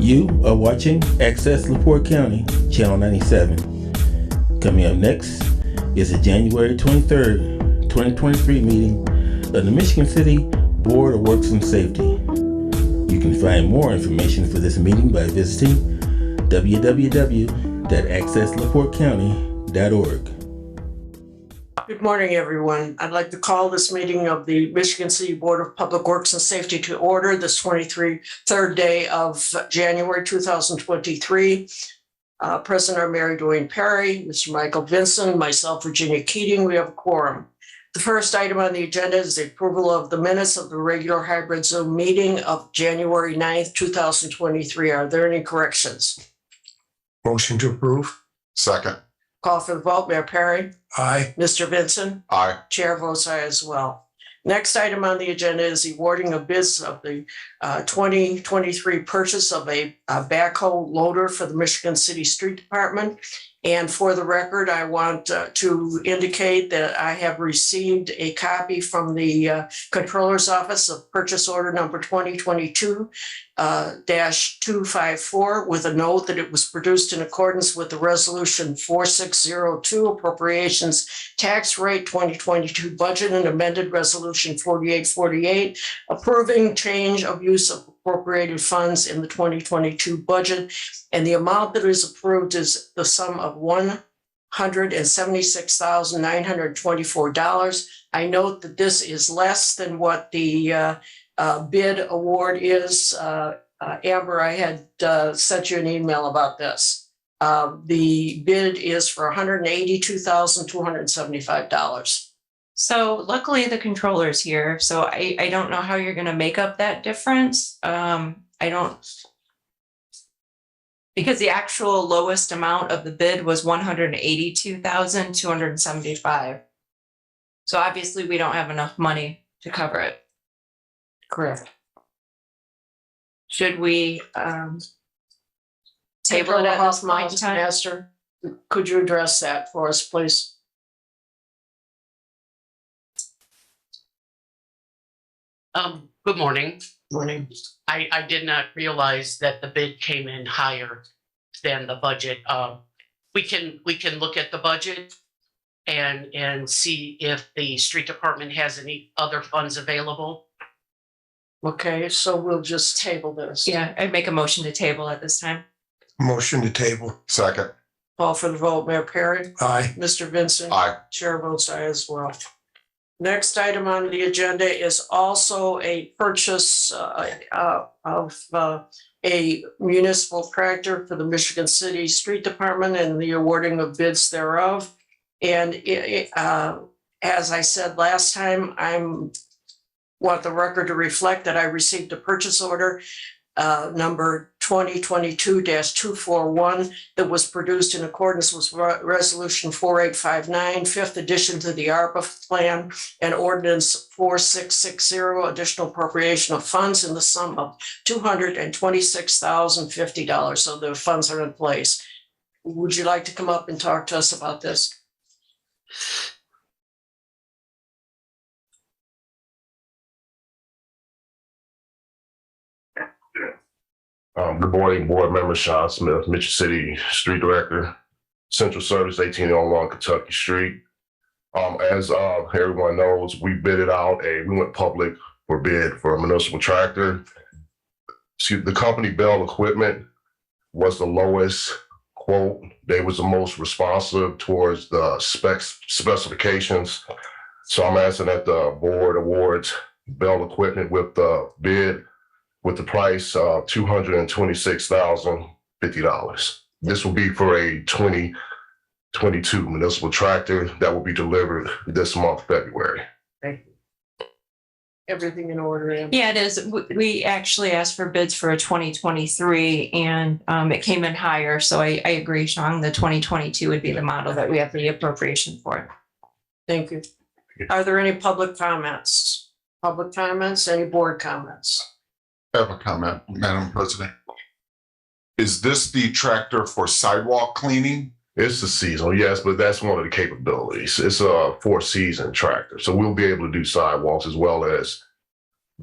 You are watching Access LaPorte County, Channel 97. Coming up next is the January 23rd, 2023 meeting of the Michigan City Board of Works and Safety. You can find more information for this meeting by visiting www.accesslaportecounty.org. Good morning, everyone. I'd like to call this meeting of the Michigan City Board of Public Works and Safety to order this 23rd day of January 2023. Present are Mary Dwayne Perry, Mr. Michael Vinson, myself, Virginia Keating. We have a quorum. The first item on the agenda is the approval of the minutes of the regular hybrid Zoom meeting of January 9th, 2023. Are there any corrections? Motion to approve. Second. Call for the vote. Mayor Perry? Aye. Mr. Vinson? Aye. Chair votes aye as well. Next item on the agenda is the awarding of bids of the 2023 purchase of a backhoe loader for the Michigan City Street Department. And for the record, I want to indicate that I have received a copy from the Controller's Office of Purchase Order number 2022-254 with a note that it was produced in accordance with the Resolution 4602 Appropriations Tax Rate 2022 Budget and amended Resolution 4848 approving change of use of appropriated funds in the 2022 budget. And the amount that is approved is the sum of $176,924. I note that this is less than what the bid award is. Amber, I had sent you an email about this. The bid is for $182,275. So luckily the controller's here, so I don't know how you're gonna make up that difference. Because the actual lowest amount of the bid was $182,275. So obviously we don't have enough money to cover it. Correct. Should we table it at this point in time? Master, could you address that for us, please? Good morning. Morning. I did not realize that the bid came in higher than the budget. We can look at the budget and see if the street department has any other funds available. Okay, so we'll just table this. Yeah, I'd make a motion to table at this time. Motion to table. Second. Call for the vote. Mayor Perry? Aye. Mr. Vincent? Aye. Chair votes aye as well. Next item on the agenda is also a purchase of a municipal tractor for the Michigan City Street Department and the awarding of bids thereof. And as I said last time, want the record to reflect that I received a purchase order number 2022-241 that was produced in accordance with Resolution 4859, fifth addition to the ARPA plan, and Ordinance 4660, additional appropriation of funds in the sum of $226,050. So the funds are in place. Would you like to come up and talk to us about this? Good morning, board member Sean Smith, Mitchell City Street Director, Central Service 1801 Kentucky Street. As everyone knows, we went public for bid for a municipal tractor. The company Bell Equipment was the lowest quote. They was the most responsive towards the specifications. So I'm asking that the board awards Bell Equipment with the bid with the price of $226,050. This will be for a 2022 municipal tractor that will be delivered this month, February. Thank you. Everything in order? Ann? Yeah, it is. We actually asked for bids for a 2023 and it came in higher. So I agree, Sean, the 2022 would be the model that we have the appropriation for. Thank you. Are there any public comments? Public comments, any board comments? I have a comment, Madam President. Is this the tractor for sidewalk cleaning? It's the seasonal, yes, but that's one of the capabilities. It's a 4-season tractor. So we'll be able to do sidewalks as well as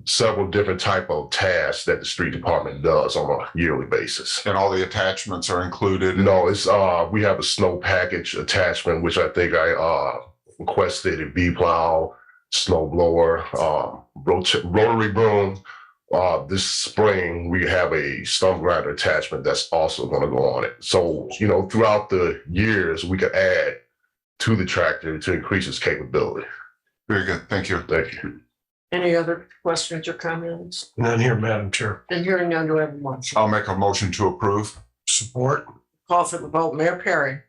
several different type of tasks that the street department does on a yearly basis. And all the attachments are included? No, it's we have a snow package attachment, which I think I requested a bee plow, snow blower, rotary broom. This spring we have a stump grinder attachment that's also going to go on it. So, you know, throughout the years we could add to the tractor to increase its capability. Very good. Thank you. Thank you. Any other questions or comments? None here, Madam Chair. Then hearing none, do I have a motion? I'll make a motion to approve. Support. Call for the vote. Mayor Perry.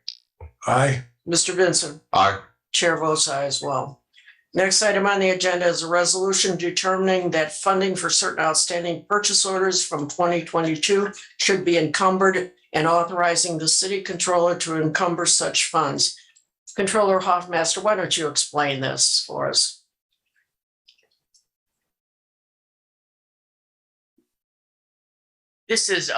Aye. Mr. Vincent. Aye. Chair votes aye as well. Next item on the agenda is a resolution determining that funding for certain outstanding purchase orders from 2022 should be encumbered and authorizing the city controller to encumber such funds. Controller Hoffmaster, why don't you explain this for us? This is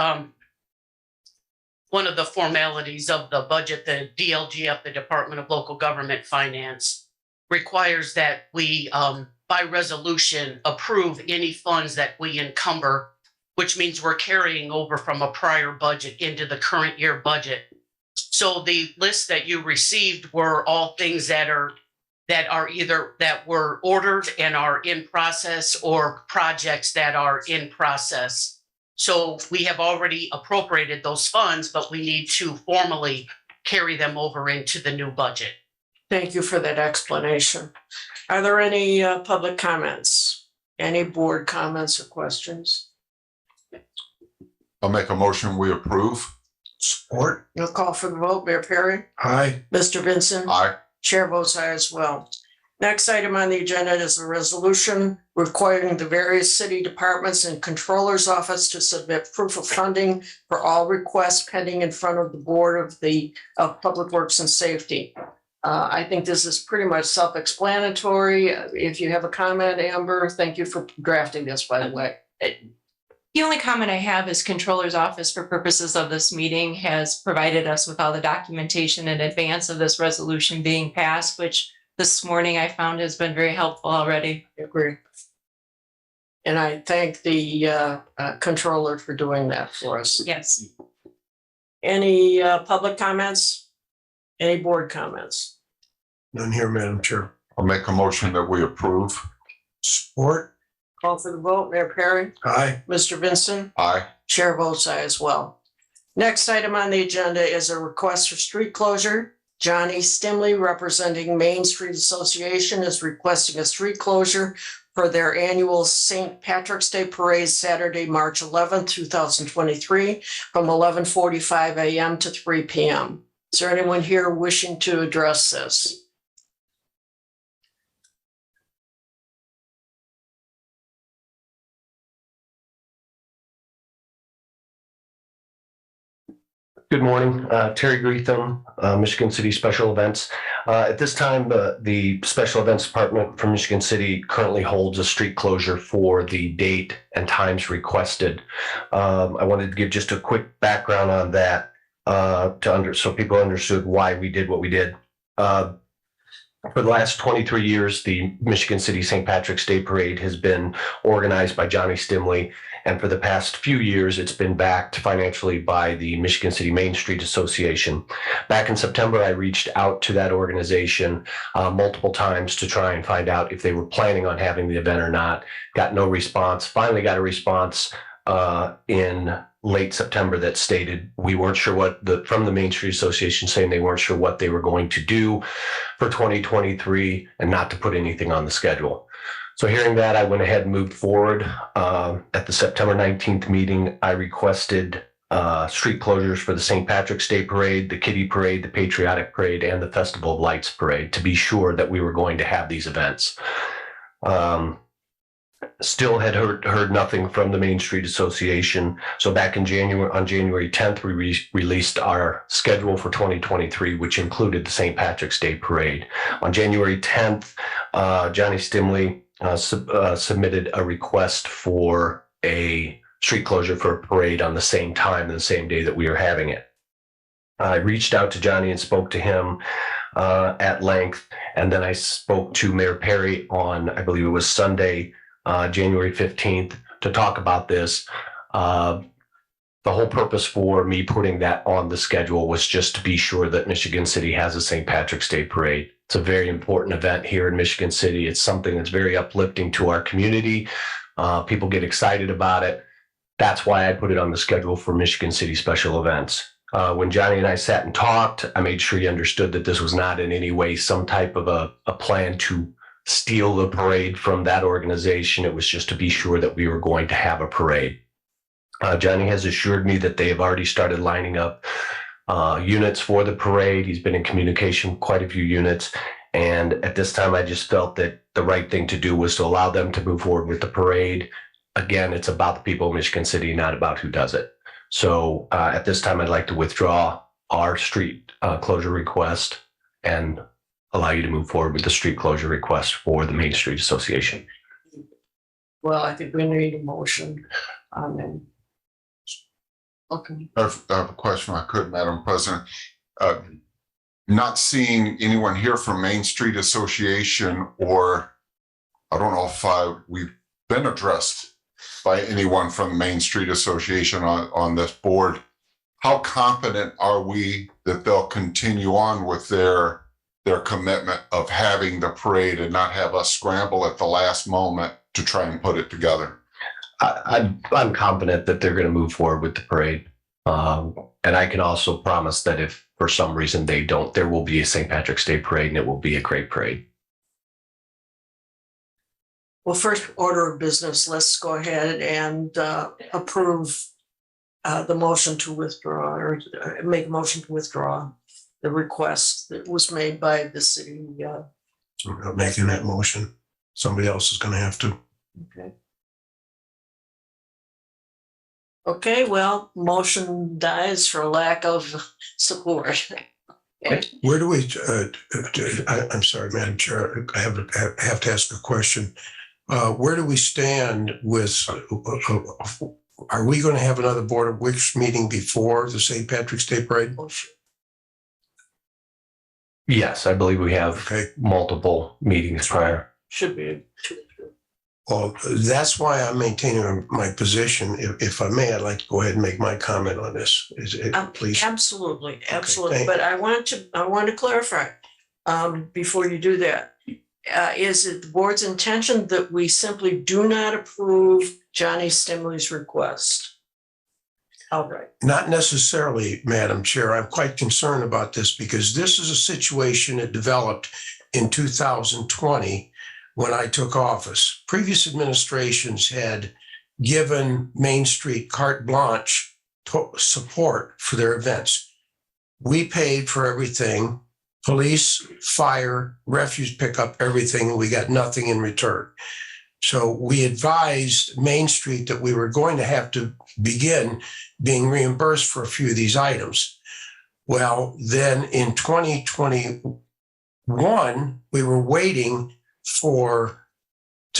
one of the formalities of the budget. The DLGF, the Department of Local Government Finance, requires that we, by resolution, approve any funds that we encumber, which means we're carrying over from a prior budget into the current year budget. So the list that you received were all things that are either that were ordered and are in process or projects that are in process. So we have already appropriated those funds, but we need to formally carry them over into the new budget. Thank you for that explanation. Are there any public comments? Any board comments or questions? I'll make a motion. We approve. Support. No call for the vote. Mayor Perry. Aye. Mr. Vincent. Aye. Chair votes aye as well. Next item on the agenda is a resolution requiring the various city departments and controller's office to submit proof of funding for all requests pending in front of the Board of Public Works and Safety. I think this is pretty much self-explanatory. If you have a comment, Amber, thank you for drafting this, by the way. The only comment I have is Controller's Office, for purposes of this meeting, has provided us with all the documentation in advance of this resolution being passed, which this morning I found has been very helpful already. I agree. And I thank the controller for doing that for us. Yes. Any public comments? Any board comments? None here, Madam Chair. I'll make a motion that we approve. Support. Call for the vote. Mayor Perry. Aye. Mr. Vincent. Aye. Chair votes aye as well. Next item on the agenda is a request for street closure. Johnny Stimley, representing Main Street Association, is requesting a street closure for their annual St. Patrick's Day Parade, Saturday, March 11th, 2023, from 11:45 a.m. to 3 p.m. Is there anyone here wishing to address this? Good morning, Terry Greetham, Michigan City Special Events. At this time, the Special Events Department from Michigan City currently holds a street closure for the date and times requested. I wanted to give just a quick background on that so people understood why we did what we did. For the last 23 years, the Michigan City St. Patrick's Day Parade has been organized by Johnny Stimley. And for the past few years, it's been backed financially by the Michigan City Main Street Association. Back in September, I reached out to that organization multiple times to try and find out if they were planning on having the event or not. Got no response. Finally got a response in late September that stated we weren't sure from the Main Street Association, saying they weren't sure what they were going to do for 2023 and not to put anything on the schedule. So hearing that, I went ahead and moved forward. At the September 19th meeting, I requested street closures for the St. Patrick's Day Parade, the Kitty Parade, the Patriotic Parade, and the Festival of Lights Parade to be sure that we were going to have these events. Still had heard nothing from the Main Street Association. So back in on January 10th, we released our schedule for 2023, which included the St. Patrick's Day Parade. On January 10th, Johnny Stimley submitted a request for a street closure for a parade on the same time and the same day that we were having it. I reached out to Johnny and spoke to him at length, and then I spoke to Mayor Perry on, I believe it was Sunday, January 15th, to talk about this. The whole purpose for me putting that on the schedule was just to be sure that Michigan City has a St. Patrick's Day parade. It's a very important event here in Michigan City. It's something that's very uplifting to our community. People get excited about it. That's why I put it on the schedule for Michigan City special events. When Johnny and I sat and talked, I made sure he understood that this was not in any way some type of a plan to steal the parade from that organization. It was just to be sure that we were going to have a parade. Johnny has assured me that they have already started lining up units for the parade. He's been in communication with quite a few units. And at this time, I just felt that the right thing to do was to allow them to move forward with the parade. Again, it's about the people of Michigan City, not about who does it. So at this time, I'd like to withdraw our street closure request and allow you to move forward with the street closure request for the Main Street Association. Well, I think we need a motion on them. Okay. I have a question if I could, Madam President. Not seeing anyone here from Main Street Association, or I don't know if we've been addressed by anyone from the Main Street Association on this board. How confident are we that they'll continue on with their commitment of having the parade and not have us scramble at the last moment to try and put it together? I'm confident that they're going to move forward with the parade. And I can also promise that if for some reason they don't, there will be a St. Patrick's Day parade, and it will be a great parade. Well, first order of business, let's go ahead and approve the motion to withdraw, or make a motion to withdraw the request that was made by the city. I'm not making that motion. Somebody else is going to have to. Okay. Okay, well, motion dies for lack of support. Where do we, I'm sorry, Madam Chair, I have to ask a question. Where do we stand with, are we going to have another Board of Works meeting before the St. Patrick's Day Parade? Yes, I believe we have Okay. multiple meetings prior. Should be. Well, that's why I'm maintaining my position. If I may, I'd like to go ahead and make my comment on this. Please? Absolutely, thank- but I want to clarify before you do that. Is it the board's intention that we simply do not approve Johnny Stimley's request? All right. Not necessarily, Madam Chair. I'm quite concerned about this because this is a situation that developed in 2020 when I took office. Previous administrations had given Main Street carte blanche support for their events. We paid for everything, police, fire, refuse pickup, everything, and we got nothing in return. So we advised Main Street that we were going to have to begin being reimbursed for a few of these items. Well, then in 2021, we were waiting to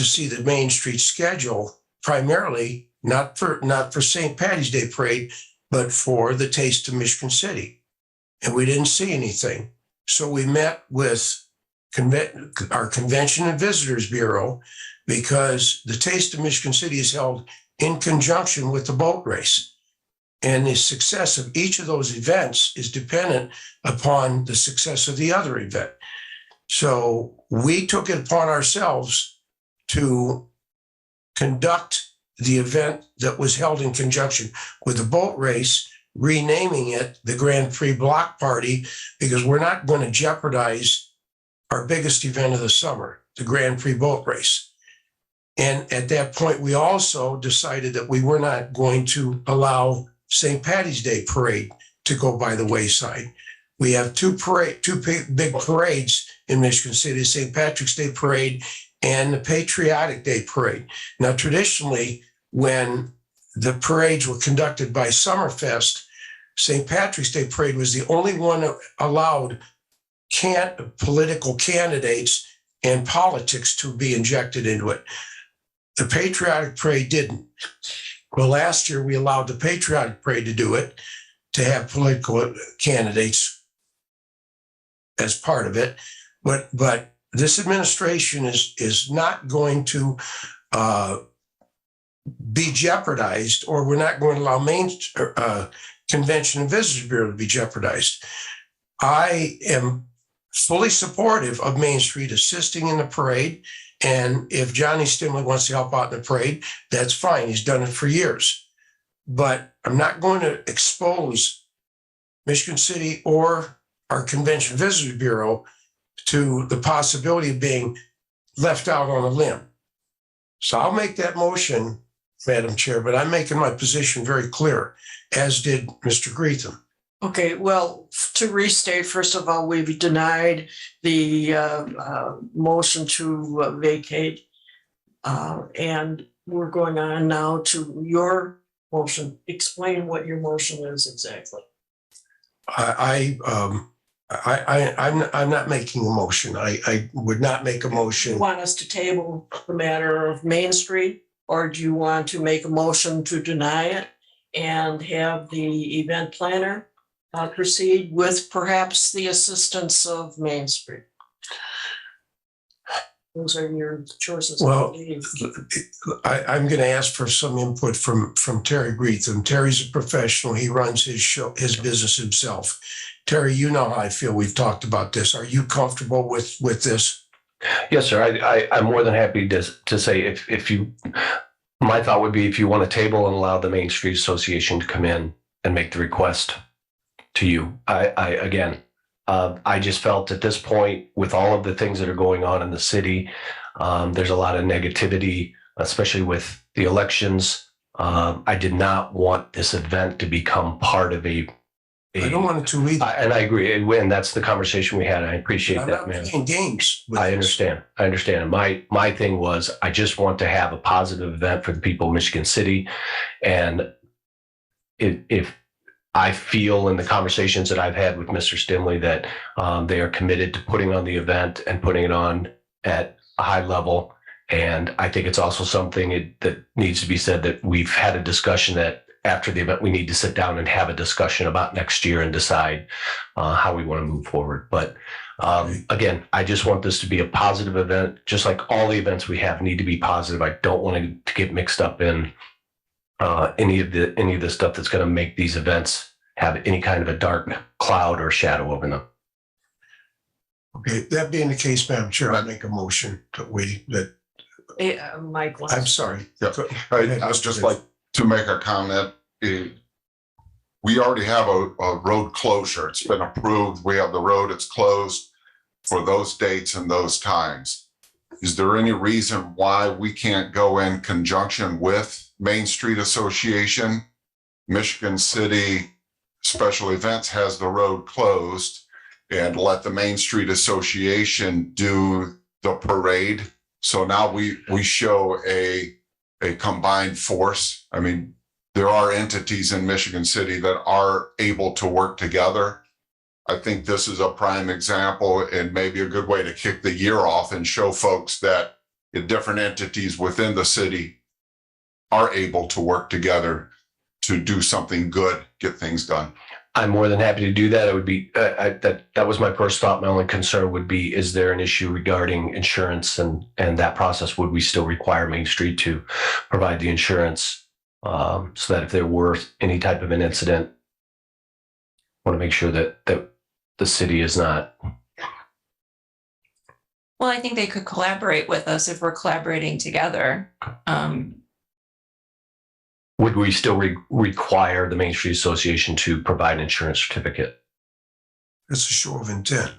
see the Main Street schedule, primarily not for St. Patty's Day Parade, but for the Taste of Michigan City. And we didn't see anything. So we met with our Convention and Visitors Bureau, because the Taste of Michigan City is held in conjunction with the boat race. And the success of each of those events is dependent upon the success of the other event. So we took it upon ourselves to conduct the event that was held in conjunction with the boat race, renaming it the Grand Prix Block Party, because we're not going to jeopardize our biggest event of the summer, the Grand Prix Boat Race. And at that point, we also decided that we were not going to allow St. Patty's Day Parade to go by the wayside. We have two big parades in Michigan City, St. Patrick's Day Parade and the Patriotic Day Parade. Now, traditionally, when the parades were conducted by Summerfest, St. Patrick's Day Parade was the only one that allowed political candidates and politics to be injected into it. The Patriotic Parade didn't. Well, last year we allowed the Patriotic Parade to do it, to have political candidates as part of it. But this administration is not going to be jeopardized, or we're not going to allow Convention and Visitors Bureau to be jeopardized. I am fully supportive of Main Street assisting in the parade. And if Johnny Stimley wants to help out in the parade, that's fine. He's done it for years. But I'm not going to expose Michigan City or our Convention Visitors Bureau to the possibility of being left out on a limb. So I'll make that motion, Madam Chair, but I'm making my position very clear, as did Mr. Greetham. Okay, well, to restate, first of all, we've denied the motion to vacate. And we're going on now to your motion. Explain what your motion is exactly. I'm not making a motion. I would not make a Do motion. you want us to table the matter of Main Street, or do you want to make a motion to deny it and have the event planner proceed with perhaps the assistance of Main Street? Those are your choices. Well, I'm going to ask for some input from Terry Greetham. Terry's a professional. He runs his business himself. Terry, you know how I feel. We've talked about this. Are you comfortable with this? Yes, sir. I'm more than happy to say if you, my thought would be if you want to table and allow the Main Street Association to come in and make the request to you. I just felt at this point, with all of the things that are going on in the city, there's a lot of negativity, especially with the elections. I did not want this event to become part of a I don't want it to either. and I agree. And that's the conversation we had. I appreciate I'm that, not man. playing games. with I this. understand. I understand. My thing was I just want to have a positive event for the people of Michigan City. And if I feel in the conversations that I've had with Mr. Stimley that they are committed to putting on the event and putting it on at a high level. And I think it's also something that needs to be said that we've had a discussion that after the event, we need to sit down and have a discussion about next year and decide how we want to move forward. But again, I just want this to be a positive event, just like all the events we have need to be positive. I don't want to get mixed up in any of the stuff that's going to make these events have any kind of a dark cloud or shadow over them. Okay, that being the case, Madam Chair, I make a motion Mike. I'm sorry. Yep. Go I ahead, would Mr. just Greetham. like to make a comment. We already have a road closure. It's been approved. We have the road, it's closed for those dates and those times. Is there any reason why we can't go in conjunction with Main Street Association? Michigan City Special Events has the road closed, and let the Main Street Association do the parade. So now we show a combined force. I mean, there are entities in Michigan City that are able to work together. I think this is a prime example and maybe a good way to kick the year off and show folks that the different entities within the city are able to work together to do something good, get things done. I'm more than happy to do that. It would be that was my first thought. My only concern would be: is there an issue regarding insurance and that process? Would we still require Main Street to provide the insurance so that if there were any type of an incident, I want to make sure that the city is not. Well, I think they could collaborate with us if we're collaborating together. Would we still require the Main Street Association to provide an insurance certificate? It's a show of intent.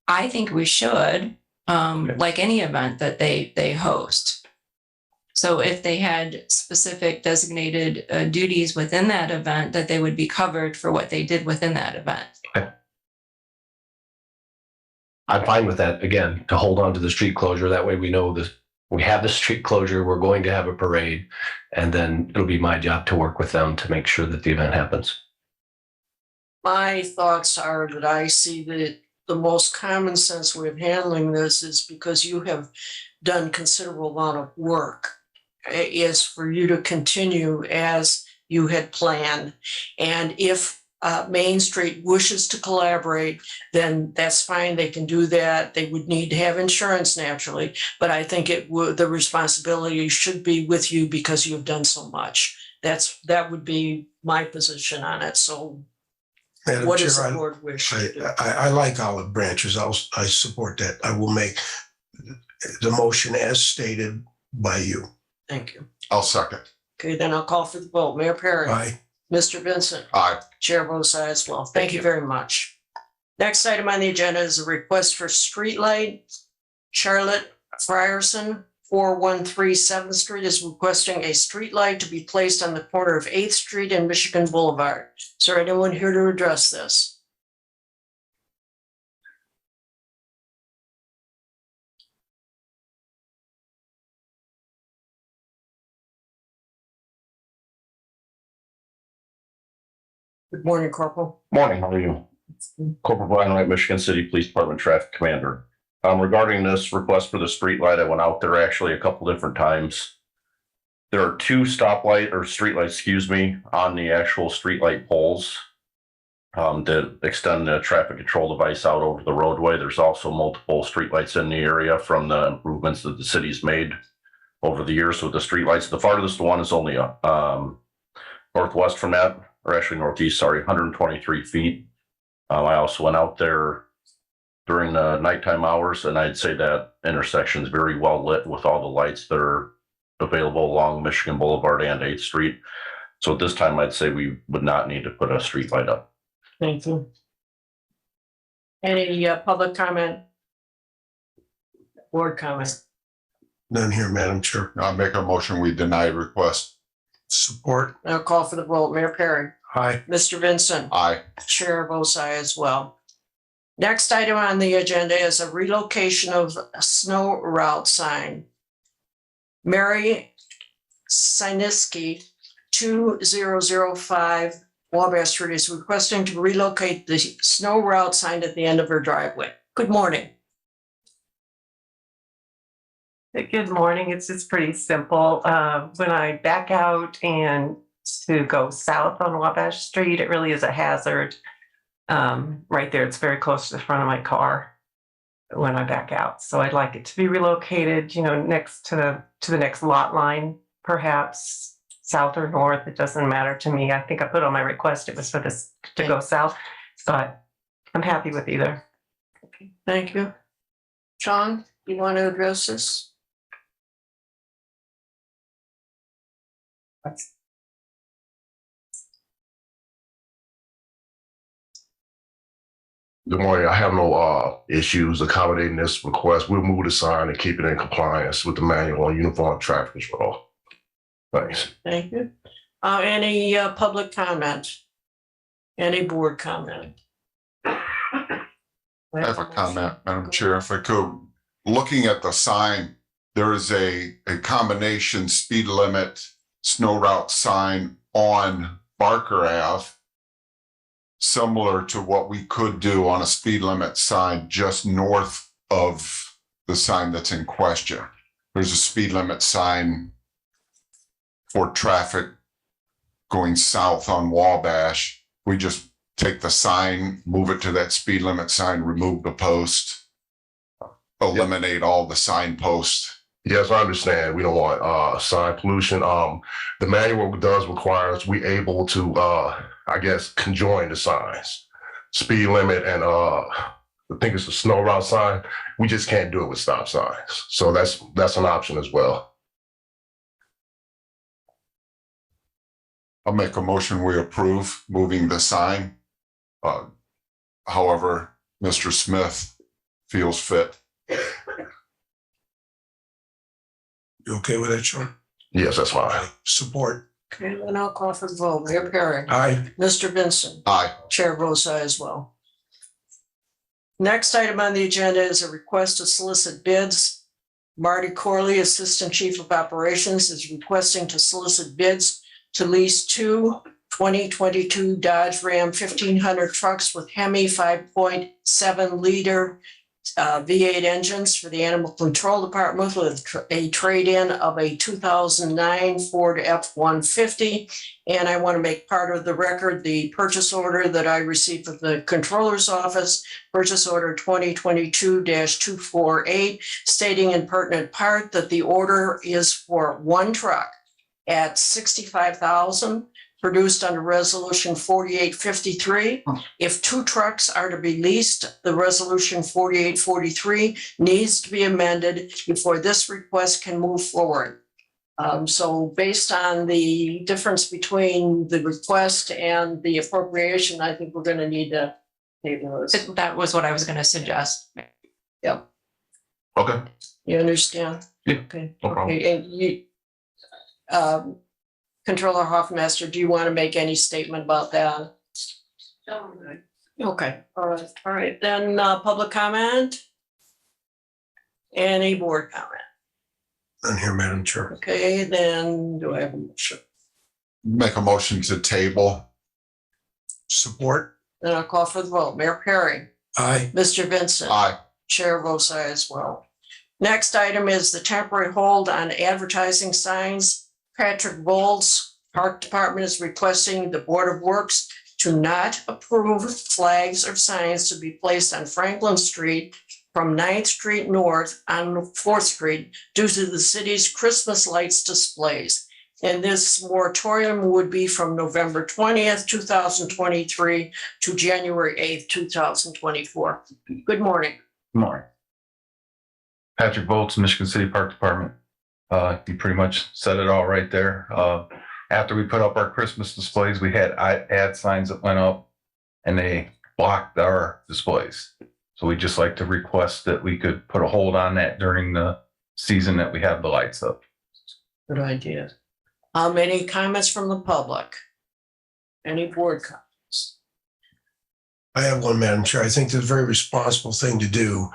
I think we should, like any event that they host. So if they had specific designated duties within that event, that they would be covered for what they did within that event. Okay. I'm fine with that. Again, to hold on to the street closure. That way we know that we have the street closure, we're going to have a parade, and then it'll be my job to work with them to make sure that the event happens. My thoughts are that I see that the most common sense way of handling this is because you have done considerable amount of work, is for you to continue as you had planned. And if Main Street wishes to collaborate, then that's fine. They can do that. They would need to have insurance naturally, but I think the responsibility should be with you because you've done so much. That would be my position on it. So Madam what does Chair, the board wish to do? I like olive branches. I support that. I will make the motion as stated by you. Thank you. I'll second. Okay, then I'll call for the vote. Mayor Perry. Aye. Mr. Vincent. Aye. Chair votes aye as well. Thank you very much. Next item on the agenda is a request for streetlight. Charlotte Frierson, 413 7th Street, is requesting a streetlight to be placed on the corner of 8th Street and Michigan Boulevard. Is there anyone here to address this? Good morning, Corporal. Morning, how are you? Corporal Brian Wright, Michigan City Police Department Traffic Commander. Regarding this request for the street light, I went out there actually a couple different times. There are two stoplight or streetlights, excuse me, on the actual streetlight poles that extend the traffic control device out over the roadway. There's also multiple streetlights in the area from the improvements that the city's made over the years with the streetlights. The farthest one is only northwest from that, or actually northeast, sorry, 123 feet. I also went out there during the nighttime hours, and I'd say that intersection is very well lit with all the lights that are available along Michigan Boulevard and 8th Street. So at this time, I'd say we would not need to put a street light up. Thank you. Any public comment? Board comment? None here, Madam Chair. I make a motion, we deny request. Support. I'll call for the vote. Mayor Perry. Aye. Mr. Vincent. Aye. Chair votes aye as well. Next item on the agenda is a relocation of a snow route sign. Mary Sinisky, 2005 Wabash Street, is requesting to relocate the snow route sign at the end of her driveway. Good morning. Good morning. It's pretty simple. When I back out and to go south on Wabash Street, it really is a hazard. Right there, it's very close to the front of my car when I back out. So I'd like it to be relocated, next to the next lot line, perhaps south or north. It doesn't matter to me. I think I put on my request, it was for this to go south, but I'm happy with either. Thank you. Sean, you want to address this? Good morning. I have no issues accommodating this request. We'll move the sign and keep it in compliance with the manual on uniform traffic control. Thanks. Thank you. Any public comment? Any board comment? I have a comment, Madam Chair, if I could. Looking at the sign, there is a combination speed limit snow route sign on Barker Ave, similar to what we could do on a speed limit sign just north of the sign that's in question. There's a speed limit sign for traffic going south on Wabash. We just take the sign, move it to that speed limit sign, remove the post, eliminate all the signposts. Yes, I understand. We don't want sign pollution. The manual does require us, we able to conjoin the signs. Speed limit and I think it's a snow route sign. We just can't do it with stop signs. So that's an option as well. I'll make a motion, we approve moving the sign. However, Mr. Smith feels fit. You okay with that, Sean? Yes, that's fine. Support. Okay, then I'll call for the vote. Mayor Perry. Aye. Mr. Vincent. Aye. Chair votes aye as well. Next item on the agenda is a request to solicit bids. Marty Corley, Assistant Chief of Operations, is requesting to solicit bids to lease two 2022 Dodge Ram 1500 trucks with Hemi 5.7 liter V8 engines for the Animal Control Department with a trade-in of a 2009 Ford F-150. And I want to make part of the record the purchase order that I received from the Controller's Office, purchase order 2022-248, stating in pertinent part that the order is for one truck at $65,000, produced under Resolution 4853. If two trucks are to be leased, the Resolution 4843 needs to be amended before this request can move forward. So based on the difference between the request and the appropriation, I think we're going to need to table this. That was what I was going to suggest. Okay, You understand? Yeah, Okay. no problem. Okay, and you, Controller Hoffmeister, do you want to make any statement about that? Okay, all right, then, public comment? Any board comment? And here, Madam Chair. Okay, then do I have a motion? Make a motion to table. Support? Then I'll call for the vote. Mayor Perry, Aye. Mr. Vincent. Aye. Chair votes aye as well. Next item is the temporary hold on advertising signs. Patrick Bowles, Park Department, is requesting the Board of Works to not approve flags or signs to be placed on Franklin Street from 9th Street North on 4th Street due to the city's Christmas lights displays. And this moratorium would be from November 20th, 2023 to January 8th, 2024. Good morning. Good morning. Patrick Volts, Michigan City Park Department. You pretty much said it all right there. After we put up our Christmas displays, we had ad signs that went up and they blocked our displays. So we just like to request that we could put a hold on that during the season that we have the lights up. Good idea. Any comments from the public? Any board comments? I have one, Madam Chair. I think it's a very responsible thing to do.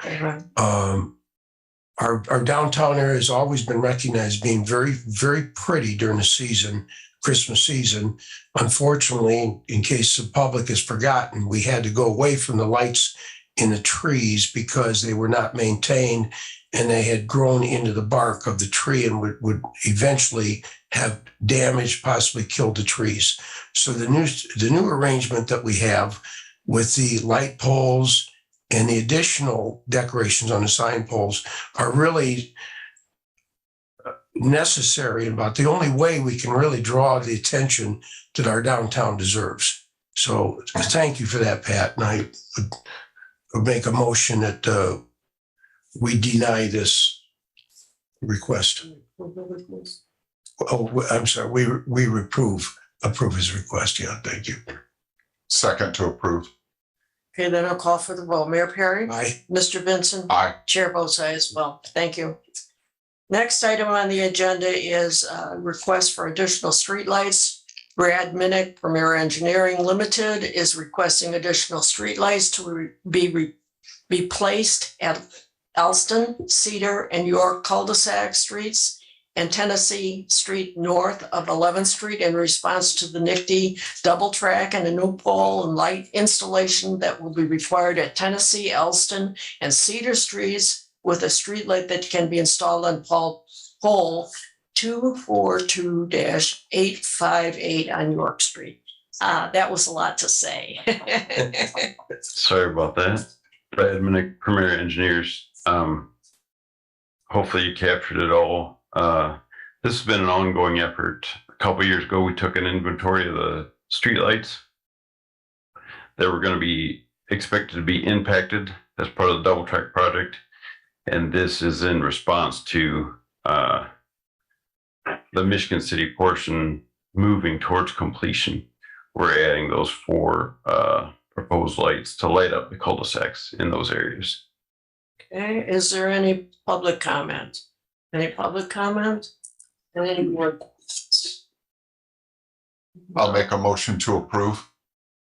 Our downtown area has always been recognized as being very, very pretty during the season, Christmas season. Unfortunately, in case the public has forgotten, we had to go away from the lights in the trees because they were not maintained and they had grown into the bark of the tree and would eventually have damaged, possibly killed the trees. So the new arrangement that we have with the light poles and the additional decorations on the sign poles are really necessary, and about the only way we can really draw the attention that our downtown deserves. So thank you for that, Pat. And I would make a motion that we deny this request. Oh, I'm sorry, we approve his request. Yeah, thank you. Second to approve. Okay, then I'll call for the vote. Mayor Perry? Aye. Mr. Vincent? Aye. Chair votes aye as well. Thank you. Next item on the agenda is a request for additional streetlights. Brad Minnick, Premier Engineering Limited, is requesting additional streetlights to be placed at Elston, Cedar, and York cul-de-sac streets and Tennessee Street north of 11th Street in response to the NICD double track and a new pole and light installation that will be required at Tennessee, Elston, and Cedar Streets with a streetlight that can be installed on pole 242-858 on York Street. That was a lot to say. Sorry about that. Brad Minnick, Premier Engineers. Hopefully you captured it all. This has been an ongoing effort. A couple of years ago, we took an inventory of the streetlights that were going to be expected to be impacted as part of the double track project. And this is in response to the Michigan City portion moving towards completion. We're adding those 4 proposed lights to light up the cul-de-sacs in those areas. Okay, is there any public comment? Any public comment? Any more? I'll make a motion to approve.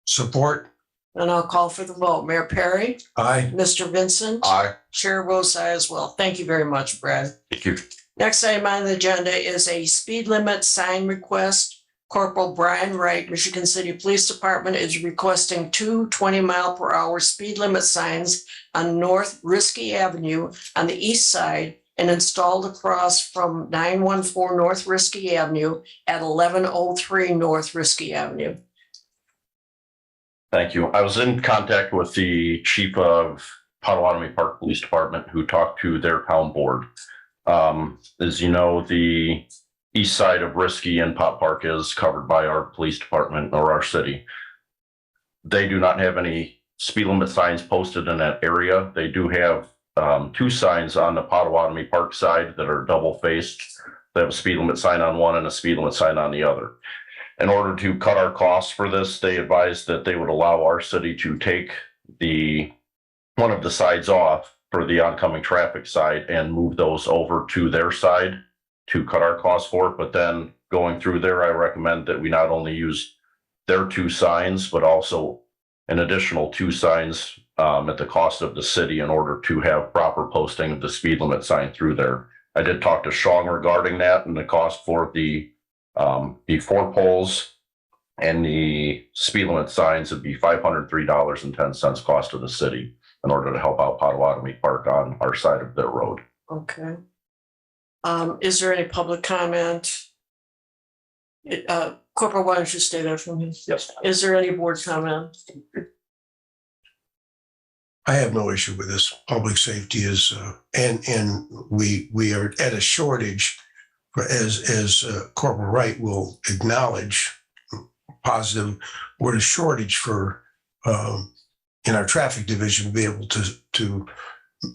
Support? And I'll call for the vote. Mayor Perry? Aye. Mr. Vincent? Aye. Chair votes aye as well. Thank you very much, Brad. Thank you. Next item on the agenda is a speed limit sign request Corporal Brian Wright, Michigan City Police Department is requesting 2 20-mile-per-hour speed limit signs on North Risky Avenue on the east side and installed across from 914 North Risky Avenue at 1103 North Risky Avenue. Thank you. I was in contact with the chief of Potawatomi Park Police Department who talked to their town board. As you know, the east side of Risky and Pot Park is covered by our police department or our city. They do not have any speed limit signs posted in that area. They do have 2 signs on the Potawatomi Park side that are double faced. They have a speed limit sign on one and a speed limit sign on the other. In order to cut our costs for this, they advised that they would allow our city to take one of the sides off for the oncoming traffic side and move those over to their side to cut our costs for it. But then going through there, I recommend that we not only use their 2 signs, but also an additional 2 signs at the cost of the city in order to have proper posting of the speed limit sign through there. I did talk to Sean regarding that, and the cost for the 4 poles and the speed limit signs would be $503.10 cost to the city in order to help out Potawatomi Park on our side of their road. Okay. Is there any public comment? Corporal, why don't you stay there for me? Yes. Is there any board comment? I have no issue with this. Public safety is, and we are at a shortage, as Corporal Wright will acknowledge, positive, we're at a shortage for in our traffic division to be able to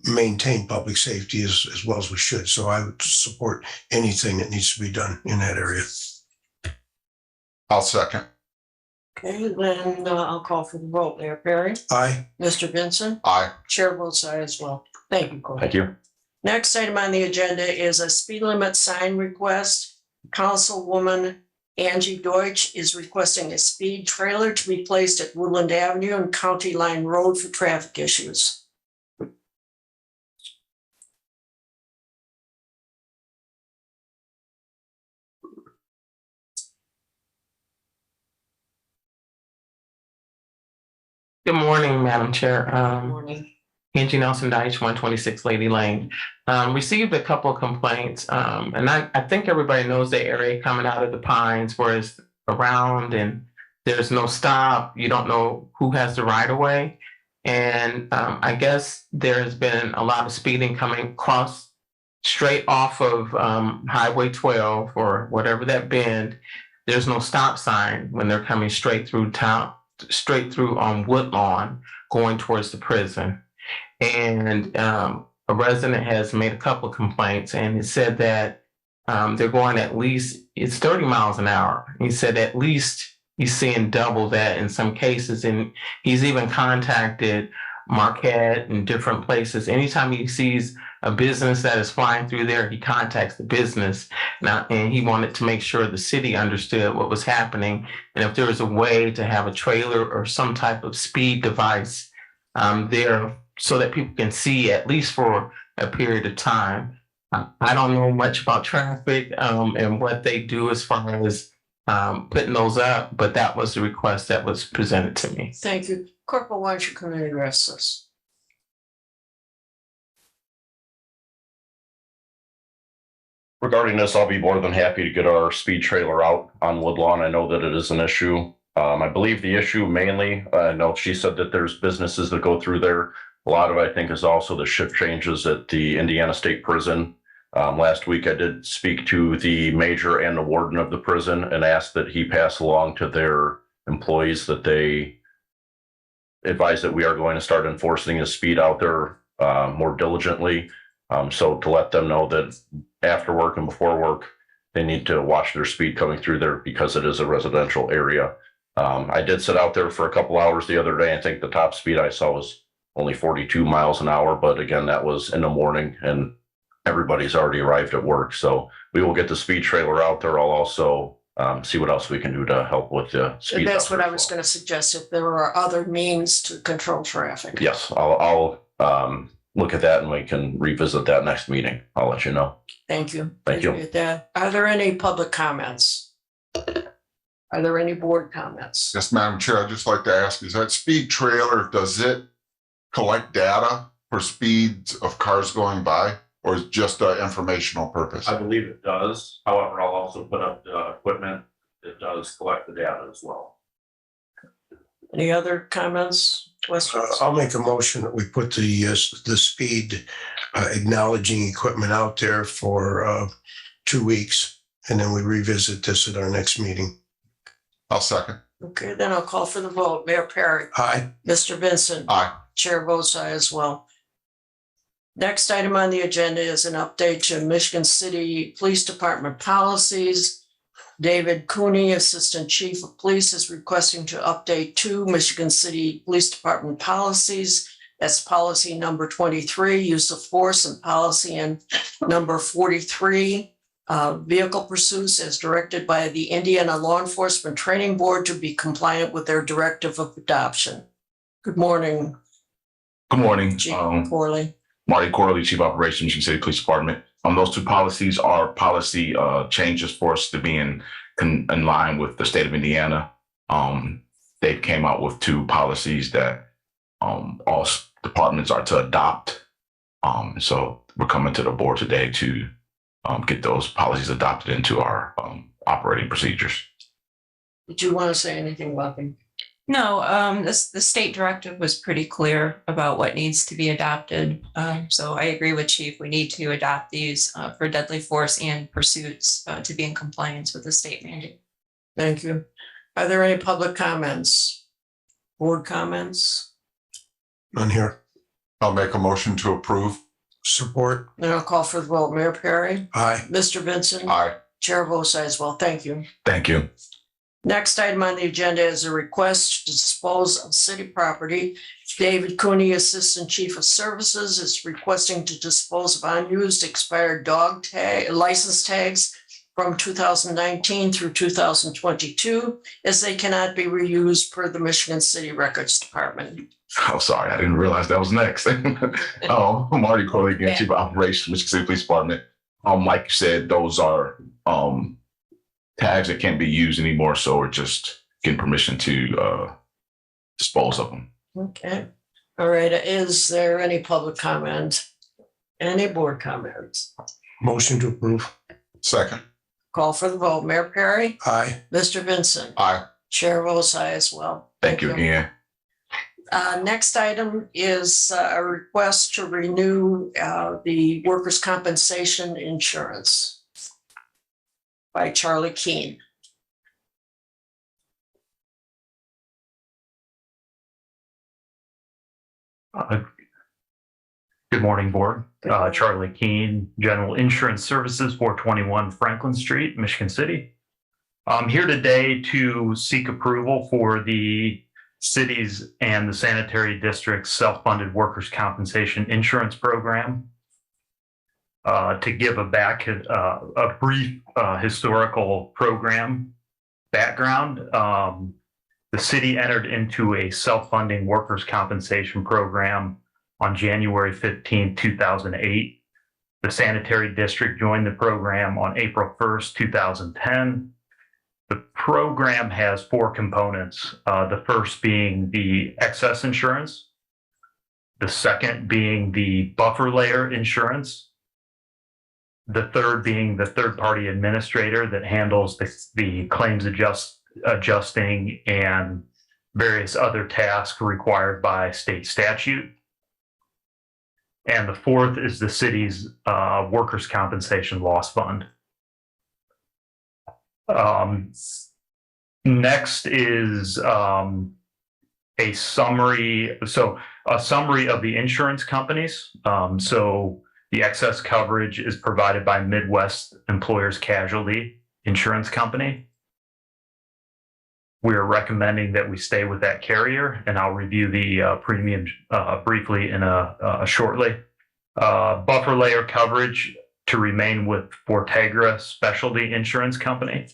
maintain public safety as well as we should. So I would support anything that needs to be done in that area. I'll second. Okay, then I'll call for the vote. Mayor Perry? Aye. Mr. Vincent? Aye. Chair votes aye as well. Thank you, Corporal. Thank you. Next item on the agenda is a speed limit sign request. Councilwoman Angie Deutsch is requesting a speed trailer to be placed at Woodland Avenue and County Line Road for traffic issues. Good morning, Madam Chair. Good morning. Angie Nelson Deitch, 126 Lady Lane. Received a couple of complaints, and I think everybody knows the area coming out of the Pines where it's around and there's no stop. You don't know who has the right of way. And I guess there has been a lot of speeding coming across straight off of Highway 12 or whatever that bend. There's no stop sign when they're coming straight through town, straight through on Woodlawn going towards the prison. And a resident has made a couple of complaints, and it said that they're going at least, it's 30 miles an hour. He said at least he's seeing double that in some cases. And he's even contacted Marquette and different places. Anytime he sees a business that is flying through there, he contacts the business. Now, and he wanted to make sure the city understood what was happening. And if there was a way to have a trailer or some type of speed device there so that people can see at least for a period of time. I don't know much about traffic and what they do as far as putting those up, but that was the request that was presented to me. Thank you. Corporal, why don't you come in and address this? Regarding this, I'll be more than happy to get our speed trailer out on Woodlawn. I know that it is an issue. I believe the issue mainly, I know she said that there's businesses that go through there. A lot of it, I think, is also the shift changes at the Indiana State Prison. Last week, I did speak to the major and the warden of the prison and asked that he pass along to their employees that they advise that we are going to start enforcing the speed out there more diligently. So to let them know that after work and before work, they need to watch their speed coming through there because it is a residential area. I did sit out there for a couple hours the other day. I think the top speed I saw was only 42 miles an hour. But again, that was in the morning and everybody's already arrived at work. So we will get the speed trailer out there. I'll also see what else we can do to help with the speed. That's what I was going to suggest, if there are other means to control traffic. Yes, I'll look at that and we can revisit that next meeting. I'll let you know. Thank you. Thank you. Appreciate that. Are there any public comments? Are there any board comments? Yes, Madam Chair, I'd just like to ask, is that speed trailer, does it collect data for speeds of cars going by? Or is it just an informational purpose? I believe it does. However, I'll also put up the equipment that does collect the data as well. Any other comments, questions? I'll make a motion that we put the speed acknowledging equipment out there for 2 weeks, and then we revisit this at our next meeting. I'll second. Okay, then I'll call for the vote. Mayor Perry. Aye. Mr. Vincent. Aye. Chair votes aye as well. Next item on the agenda is an update to Michigan City Police Department policies. David Cooney, Assistant Chief of Police, is requesting to update 2 Michigan City Police Department policies. That's policy number 23, use of force, and policy number 43, vehicle pursuits, as directed by the Indiana Law Enforcement Training Board to be compliant with their directive of adoption. Good morning, Good morning. Chief Corley. Marty Corley, Chief Operations, Michigan City Police Department. Those 2 policies are policy changes for us to be in line with the state of Indiana. They came out with 2 policies that all departments are to adopt. So we're coming to the board today to get those policies adopted into our operating procedures. Did you want to say anything about them? No, the state directive was pretty clear about what needs to be adopted. So I agree with Chief. We need to adopt these for deadly force and pursuits to be in compliance with the state mandate. Thank you. Are there any public comments? Board comments? None here. I'll make a motion to approve. Support. Then I'll call for the vote. Mayor Perry. Aye. Mr. Vincent. Aye. Chair votes aye as well. Thank you. Thank you. Next item on the agenda is a request to dispose of city property. David Cooney, Assistant Chief of Services, is requesting to dispose of unused expired dog tag license tags from 2019 through 2022, as they cannot be reused per the Michigan City Records Department. Oh, sorry. I didn't realize that was next. Marty Corley again, Chief of Operations, Michigan City Police Department. Like you said, those are tags that can't be used anymore. So we're just getting permission to dispose of them. Okay. All right. Is there any public comment? Any board comments? Motion to approve. Second. Call for the vote. Mayor Perry. Aye. Mr. Vincent. Aye. Chair votes aye as well. Thank you again. Next item is a request to renew the workers' compensation insurance by Charlie Keene. Good morning, Board. Charlie Keene, General Insurance Services, 421 Franklin Street, Michigan City. I'm here today to seek approval for the city's and the sanitary district's self-funded workers' compensation insurance program. To give a brief historical program background, the city entered into a self-funding workers' compensation program on January 15, 2008. The sanitary district joined the program on April 1st, 2010. The program has 4 components. The first being the excess insurance, the second being the buffer layer insurance, the third being the third-party administrator that handles the claims adjusting and various other tasks required by state statute. And the fourth is the city's workers' compensation loss fund. Next is a summary. So a summary of the insurance companies. So the excess coverage is provided by Midwest Employers Casualty Insurance Company. We are recommending that we stay with that carrier, and I'll review the premium briefly in shortly. Buffer layer coverage to remain with Fortegra Specialty Insurance Company.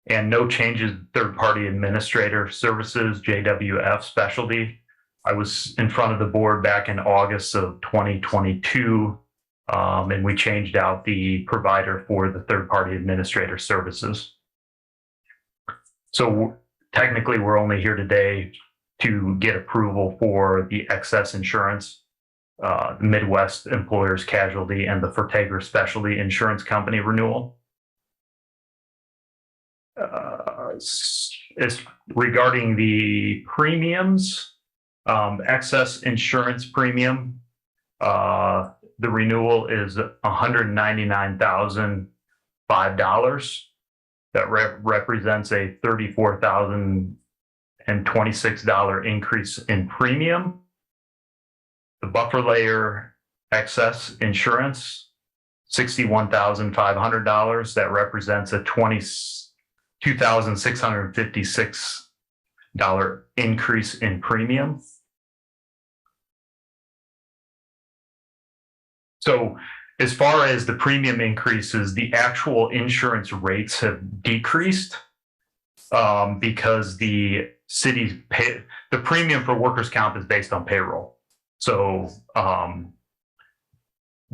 And no changes third-party administrator services, JWF Specialty. I was in front of the board back in August of 2022, and we changed out the provider for the third-party administrator services. So technically, we're only here today to get approval for the excess insurance, the Midwest Employers Casualty and the Fortegra Specialty Insurance Company renewal. Is regarding the premiums, excess insurance premium, the renewal is $199,005. That represents a $34,026 increase in premium. The buffer layer excess insurance, $61,500. That represents a $22,656 increase in premium. So as far as the premium increases, the actual insurance rates have decreased because the city's the premium for workers' comp is based on payroll. So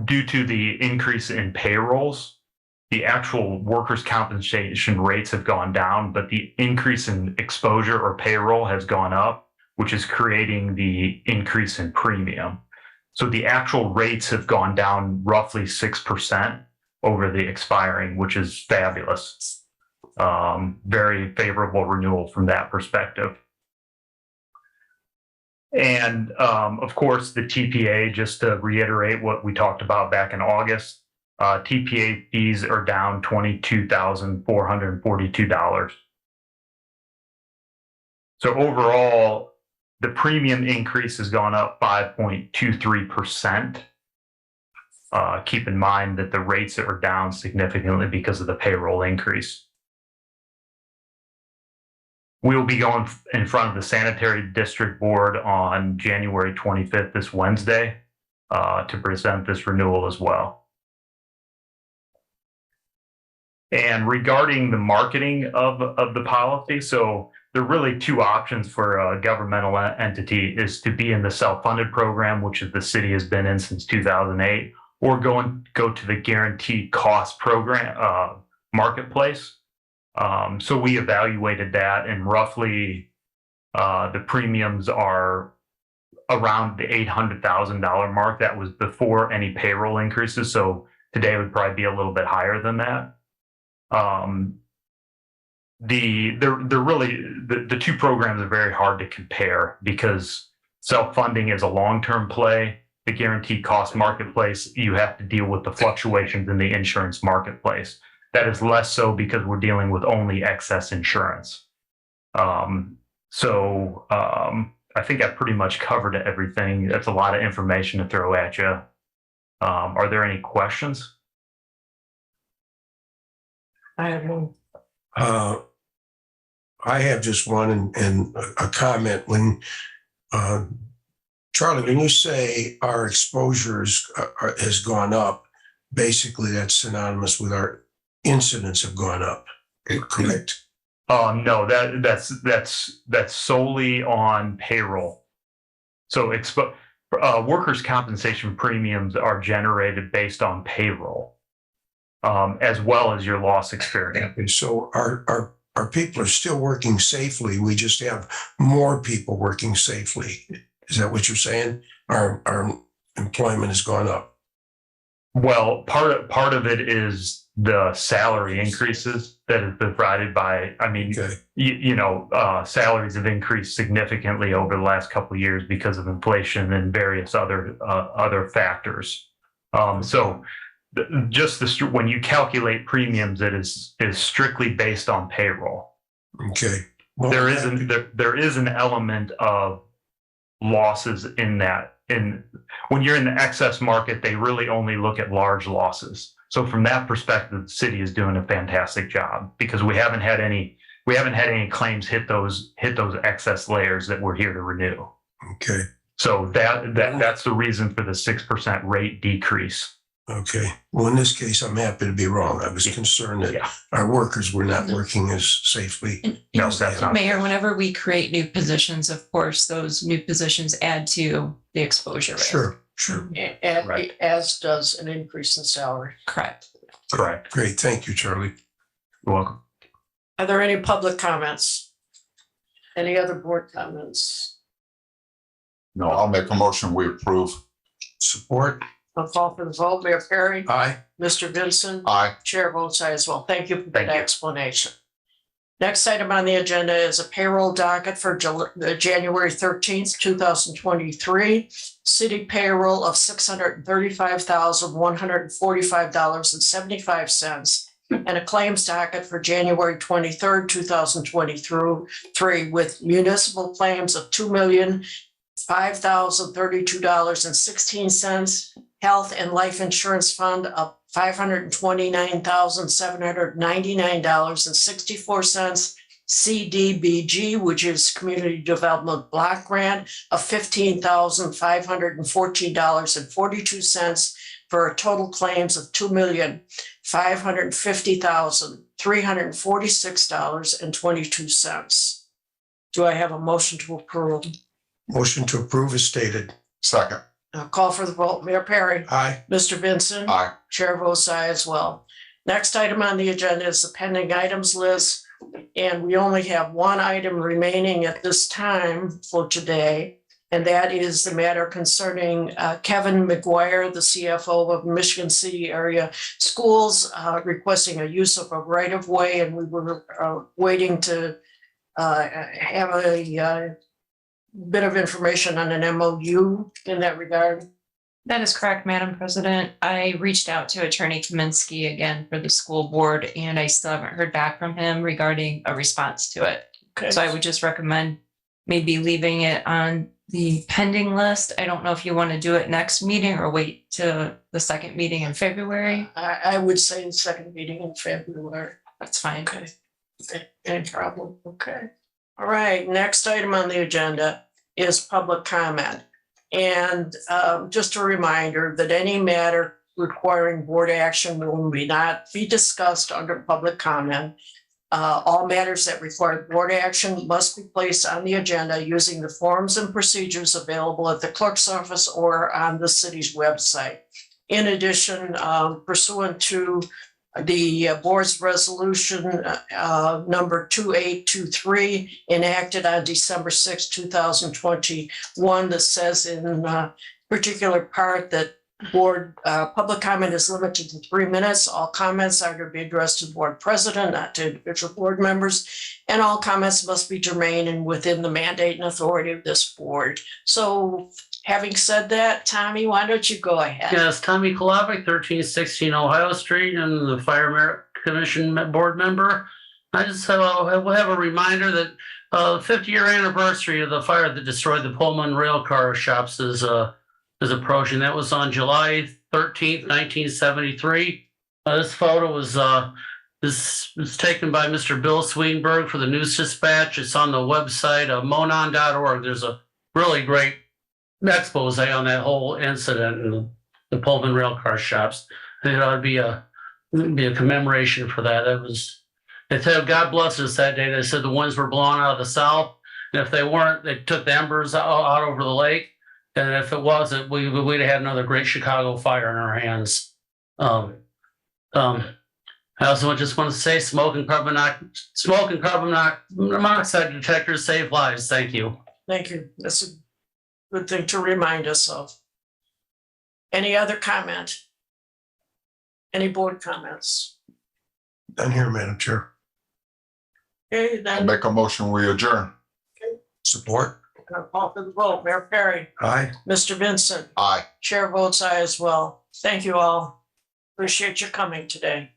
due to the increase in payrolls, the actual workers' compensation rates have gone down, but the increase in exposure or payroll has gone up, which is creating the increase in premium. So the actual rates have gone down roughly 6% over the expiring, which is fabulous. Very favorable renewal from that perspective. And of course, the TPA, just to reiterate what we talked about back in August, TPA fees are down $22,442. So overall, the premium increase has gone up 5.23%. Keep in mind that the rates are down significantly because of the payroll increase. We will be going in front of the Sanitary District Board on January 25th, this Wednesday, to present this renewal as well. And regarding the marketing of the policy, so there are really two options for a governmental entity: is to be in the self-funded program, which the city has been in since 2008, or go to the guaranteed cost program marketplace. So we evaluated that, and roughly the premiums are around the $800,000 mark. That was before any payroll increases. So today would probably be a little bit higher than that. The two programs are very hard to compare because self-funding is a long-term play. The guaranteed cost marketplace, you have to deal with the fluctuations in the insurance marketplace. That is less so because we're dealing with only excess insurance. I think I pretty much covered everything. That's a lot of information to throw at you. Are there any questions? I have one. I have just one and a comment. When Charlie, when you say our exposures has gone up, basically that's synonymous with our incidents have gone up. Correct? No, that's solely on payroll. So workers' compensation premiums are generated based on payroll, as well as your loss experience. Okay, so our people are still working safely. We just have more people working safely. Is that what you're saying? Our employment has gone up. Well, part of it is the salary increases that have been provided by, salaries have increased significantly over the last couple of years because of inflation and various other factors. When you calculate premiums, it is strictly based on payroll. Okay. Well, there is an element of losses in that. When you're in the excess market, they really only look at large losses. So from that perspective, the city is doing a fantastic job because we haven't had any claims hit those excess layers that we're here to renew. Okay. So that's the reason for the 6% rate decrease. Okay. Well, in this case, I'm happy to be wrong. I was concerned that our workers were not working as safely. No, that's not. Mayor, whenever we create new positions, of course, those new positions add to the exposure risk. Sure. And as does an increase in salary. Correct. Correct. Great. Thank you, Charlie. You're welcome. Are there any public comments? Any other board comments? No, I'll make a motion. We approve. Support. I'll call for the vote. Mayor Perry? Aye. Mr. Vincent? Aye. Chair votes aye as well. Thank you for that Thank you. explanation. Next item on the agenda is a payroll docket for January 13th, 2023. City payroll of $635,145.75 and a claims docket for January 23rd, 2023 with municipal claims of $2,005,032.16, health and life insurance fund of $529,799.64, CDBG, which is Community Development Block Grant of $15,514.42 for a total claims of $2,550,346.22. Do I have a motion to approve? Motion to approve is stated. Second. I'll call for the vote. Mayor Perry? Aye. Mr. Vincent? Aye. Chair votes aye as well. Next item on the agenda is the pending items list. And we only have one item remaining at this time for today. And that is the matter concerning Kevin McGuire, the CFO of Michigan City Area Schools, requesting a use of a right-of-way. And we were waiting to have a bit of information on an MOU in that regard. That is correct, Madam President. I reached out to Attorney Kaminsky again for the school board, and I still haven't heard back from him regarding a response to it. Okay. So I would just recommend maybe leaving it on the pending list. I don't know if you want to do it next meeting or wait to the second meeting in February. I would say the second meeting in February. That's fine. Okay. Any problem? Okay. All right, next item on the agenda is public comment. And just a reminder that any matter requiring board action will not be discussed under public comment. All matters that require board action must be placed on the agenda using the forms and procedures available at the clerk's office or on the city's website. In addition, pursuant to the board's resolution number 2823 enacted on December 6, 2021 that says in particular part that board public comment is limited to 3 minutes. All comments are to be addressed to the board president, not to individual board members, and all comments must be germane and within the mandate and authority of this board. So having said that, Tommy, why don't you go ahead? Yes, Tommy Kolovic, 1316 Ohio Street, and the Fire Merit Commission board member. I just will have a reminder that the 50-year anniversary of the fire that destroyed the Pullman rail car shops is approaching. That was on July 13th, 1973. This photo was taken by Mr. Bill Sweenberg for the News Dispatch. It's on the website of monon.org. There's a really great expose on that whole incident in the Pullman rail car shops. I think it ought to be a commemoration for that. They said God bless us that day. They said the winds were blowing out of the south, and if they weren't, they took the embers out over the lake. And if it wasn't, we'd have had another great Chicago fire in our hands. I also just want to say smoke and carbon monoxide detectors save lives. Thank you. Thank you. That's a good thing to remind us of. Any other comment? Any board comments? Done here, Madam Chair. Okay, I'll then make a motion. We adjourn. Support. I'll call for the vote. Mayor Perry? Aye. Mr. Vincent? Aye. Chair votes aye as well. Thank you all. Appreciate you coming today.